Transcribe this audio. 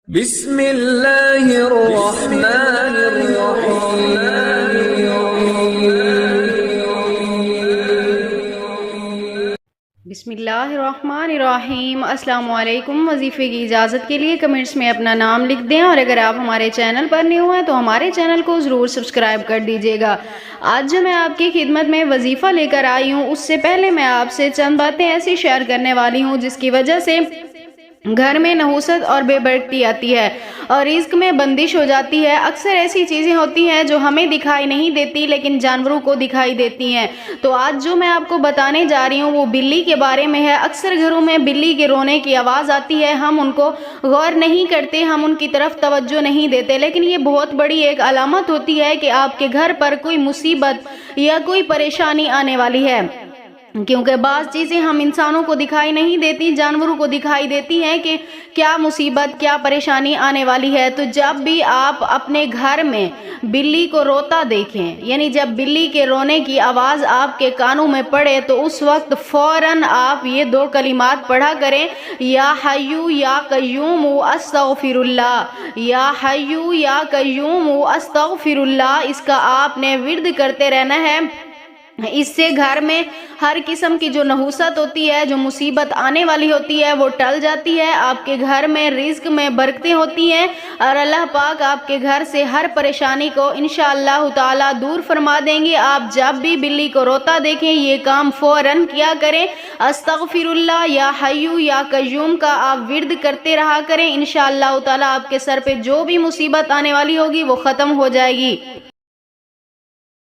بسم اللہ الرحمن الرحیم۔ بسم اللہ الرحمن الرحیم۔ السلام علیکم۔ وظیفے کی اجازت کے لیے کمنٹس میں اپنا نام لکھ دیں، اور اگر آپ ہمارے چینل پر نیو ہیں تو ہمارے چینل کو ضرور سبسکرائب کر دیجیے گا۔ آج جو میں آپ کی خدمت میں وظیفہ لے کر آئی ہوں، اس سے پہلے میں آپ سے چند باتیں ایسی شیئر کرنے والی ہوں جس کی وجہ سے گھر میں نحوست اور بے برکتی آتی ہے اور رزق میں بندش ہو جاتی ہے۔ اکثر ایسی چیزیں ہوتی ہیں جو ہمیں دکھائی نہیں دیتی لیکن جانوروں کو دکھائی دیتی ہیں۔ تو آج جو میں آپ کو بتانے جا رہی ہوں وہ بلی کے بارے میں ہے۔ اکثر گھروں میں بلی کے رونے کی آواز آتی ہے، ہم ان کو غور نہیں کرتے، ہم ان کی طرف توجہ نہیں دیتے، لیکن یہ بہت بڑی ایک علامت ہوتی ہے کہ آپ کے گھر پر کوئی مصیبت یا کوئی پریشانی آنے والی ہے، کیونکہ بعض چیزیں ہم انسانوں کو دکھائی نہیں دیتی، جانوروں کو دکھائی دیتی ہیں کہ کیا مصیبت کیا پریشانی آنے والی ہے۔ تو جب بھی آپ اپنے گھر میں بلی کو روتا دیکھیں، یعنی جب بلی کے رونے کی آواز آپ کے کانوں میں پڑے، تو اس وقت فوراً آپ یہ دو کلمات پڑھا کریں، یا حیو یا قیوم استغفر اللہ، یا حیو یا قیوم استغفر اللہ۔ اس کا آپ نے ورد کرتے رہنا ہے۔ اس سے گھر میں ہر قسم کی جو نحوست ہوتی ہے، جو مصیبت آنے والی ہوتی ہے، وہ ٹل جاتی ہے۔ آپ کے گھر میں رزق میں برکتیں ہوتی ہیں اور اللہ پاک آپ کے گھر سے ہر پریشانی کو انشاءاللہ تعالی دور فرما دیں گے۔ آپ جب بھی بلی کو روتا دیکھیں یہ کام فوراً کیا کریں، استغفر اللہ یا حیو یا قیوم کا آپ ورد کرتے رہا کریں۔ انشاءاللہ تعالی آپ کے سر پہ جو بھی مصیبت آنے والی ہوگی وہ ختم ہو جائے گی۔